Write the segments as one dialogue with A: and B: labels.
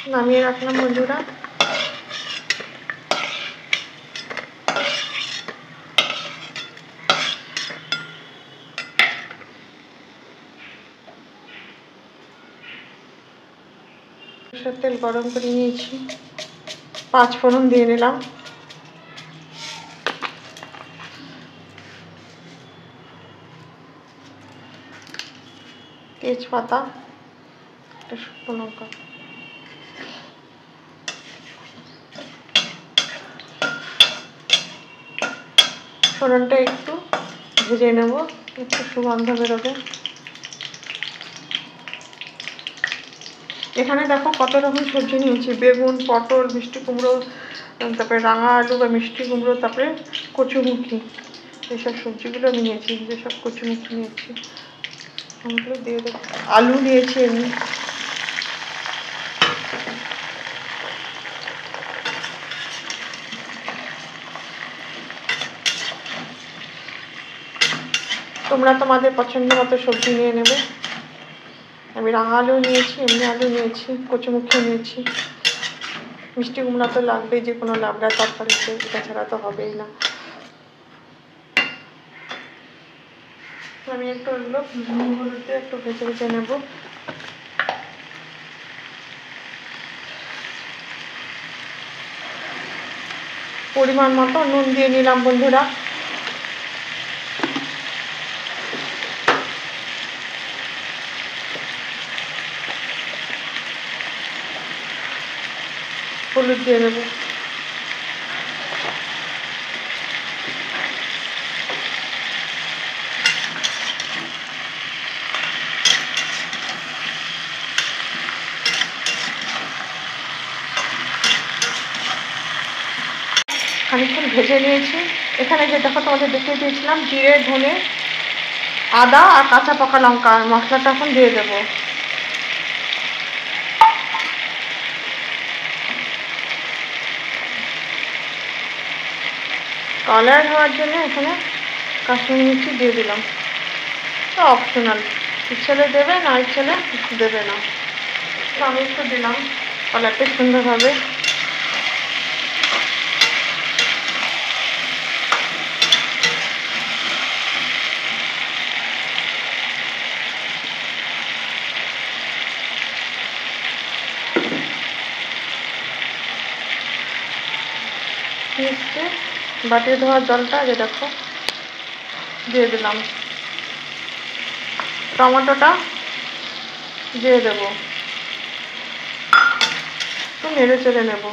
A: নামিয়ে রাখলাম বন্ধুরা। সরষের তেল গরম করে নিয়েছি, 5 ফোড়ন দিয়ে নিলাম, তেজপাতা, একটা শুকনো লঙ্কা, ফোড়নটা একটু ভেজে নেব, একটু সুগন্ধ বেরোবে। এখানে দেখো কত রকম সবজি নিয়েছি, বেগুন, পটল, মিষ্টি কুমড়ো, তারপরে রাঙা আলু বা মিষ্টি কুমড়ো, তারপরে কচুমুখী, এইসব সবজিগুলো আমি নিয়েছি, যেসব কচুমুখী নিয়েছি ওগুলো দিয়ে দেবো। আলু নিয়েছি এমনি। তোমরা তোমাদের পছন্দ মতো সবজি নিয়ে নেবে। আমি রাঙা আলু নিয়েছি, এমনি আলু নিয়েছি, কচুমুখী নিয়েছি, মিষ্টি কুমড়া তো লাগবেই যে কোনো লাবড়া তরকারিতে, এটা ছাড়া তো হবেই না। আমি একটু ওগুলো হলুদে একটু ভেজে ভেজে নেব। পরিমাণ মতো নুন দিয়ে নিলাম বন্ধুরা। হলুদ দিয়ে নেব। খানিকক্ষণ ভেজে নিয়েছি। এখানে যে দেখো তোমাদের দেখিয়ে দিয়েছিলাম, জিরে, ধনে, আদা আর কাঁচা পাকা লঙ্কা, মশলাটা এখন দিয়ে দেবো। কালার হওয়ার জন্য এখানে কাশ্মীরি মির্চি দিয়ে দিলাম, অপশনাল, ইচ্ছেলে দেবে, না ইচ্ছেলে দেবে না, আমি একটু দিলাম কালারটা সুন্দর হবে। বাটি ধোয়া জলটা যে দেখো দিয়ে দিলাম, টমেটোটা দিয়ে দেবো, একটু নেড়ে চেড়ে নেব,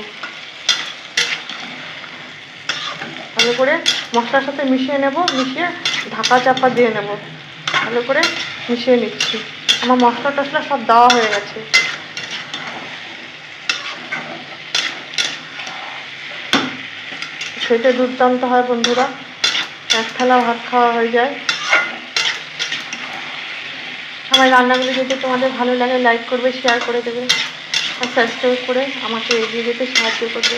A: ভালো করে মশলার সাথে মিশিয়ে নেব, মিশিয়ে ঢাকা চাপা দিয়ে নেব, ভালো করে মিশিয়ে নিচ্ছি। আমার মশলা টশলা সব দেওয়া হয়ে গেছে। খেতে দুর্দান্ত হয় বন্ধুরা, এক থালা ভাত খাওয়া হয়ে যায়। আমার রান্নাগুলো যদি তোমাদের ভালো লাগে লাইক করবে, শেয়ার করে দেবে আর সাবস্ক্রাইব করে আমাকে এগিয়ে যেতে সাহায্য করবে।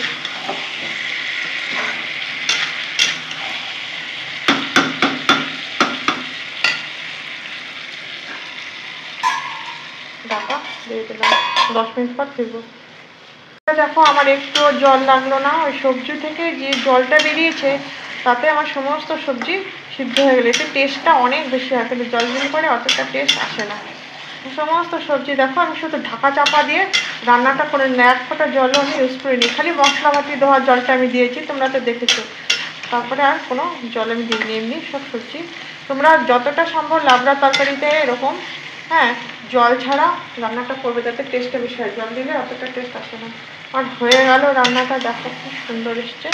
A: ঢাকা দিয়ে দিলাম, 10 মিনিট পর ফিরবো। দেখো আমার একটু জল লাগলো না, ওই সবজি থেকে যে জলটা বেরিয়েছে তাতে আমার সমস্ত সবজি সিদ্ধ হয়ে গেলে, এতে টেস্টটা অনেক বেশি হয়, কিন্তু জল দিলে পরে অতটা টেস্ট আসে না। সমস্ত সবজি দেখো আমি শুধু ঢাকা চাপা দিয়ে রান্নাটা করে নিই, এক ফোঁটা জলও আমি ইউজ করিনি, খালি মশলাপাতি ধোয়ার জলটা আমি দিয়েছি, তোমরা তো দেখেছো। তারপরে আর কোনো জল আমি দিইনি, এমনি সব সবজি। তোমরা যতটা সম্ভব লাবড়া তরকারিতে এরকম, হ্যাঁ, জল ছাড়া রান্নাটা করবে, যাতে টেস্টটা বেশি হয়, জল দিলে অতটা টেস্ট আসে না। আর হয়ে গেল রান্নাটা, দেখো খুব সুন্দর এসছে,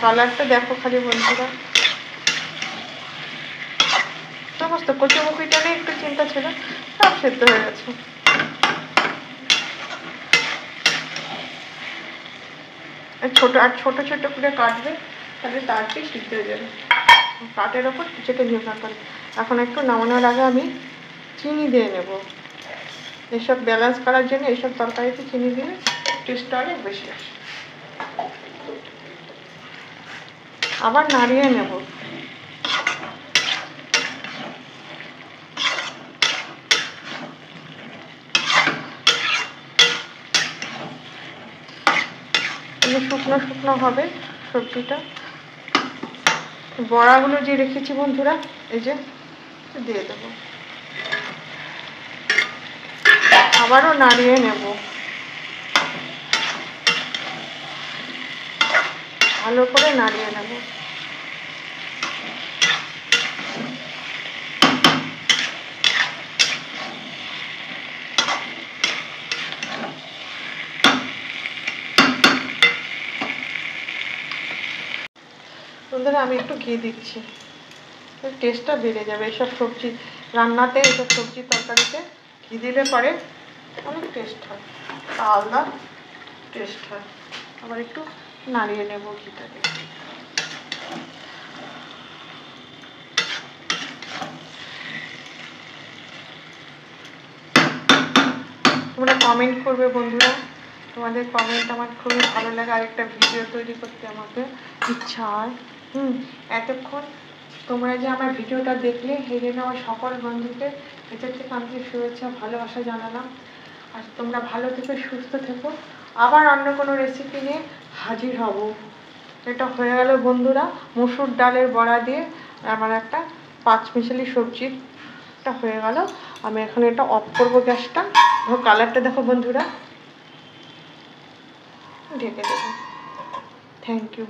A: কালারটা দেখো খালি বন্ধুরা। সমস্ত কচুমুখিটা নিয়ে একটু চিন্তা ছিল, সব সেদ্ধ হয়ে গেছে। ছোট ছোট করে কাটবে, তাহলে তাড়াতাড়ি সিদ্ধ হয়ে যাবে। কাঠের ওপর চেটে নিয়ে করে। এখন একটু নামানোর আগে আমি চিনি দিয়ে নেব, এসব ব্যালেন্স করার জন্য এইসব তরকারিতে চিনি দিলে টেস্টটা অনেক বেশি আসে। আবার নাড়িয়ে নেব। শুকনো শুকনো হবে সবজিটা। বড়াগুলো যে রেখেছি বন্ধুরা, এই যে দিয়ে দেবো, আবারও নাড়িয়ে নেব, ভালো করে নাড়িয়ে নেব। বন্ধুরা আমি একটু ঘি দিচ্ছি, টেস্টটা বেড়ে যাবে এইসব সবজি রান্নাতে, এইসব সবজি তরকারিতে ঘি দিলে পরে অনেক টেস্ট হয়, আলাদা টেস্ট হয়। আবার একটু নাড়িয়ে নেব ঘিটাকে। তোমরা কমেন্ট করবে বন্ধুরা, তোমাদের কমেন্ট আমার খুবই ভালো লাগে, আরেকটা ভিডিও তৈরি করতে আমাকে ইচ্ছা হয়। এতক্ষণ তোমরা যে আমার ভিডিওটা দেখলে, সেই জন্য আমার সকল বন্ধুকে ভেতর থেকে আন্তরিক শুভেচ্ছা ভালোবাসা জানালাম। আর তোমরা ভালো থেকো, সুস্থ থেকো, আবার অন্য কোনো রেসিপি নিয়ে হাজির হব। এটা হয়ে গেল বন্ধুরা মসুর ডালের বড়া দিয়ে আমার একটা পাঁচমিশালি সবজিটা হয়ে গেল। আমি এখন এটা অফ করবো গ্যাসটা। কালারটা দেখো বন্ধুরা, ঢেকে দেবো। Thank you.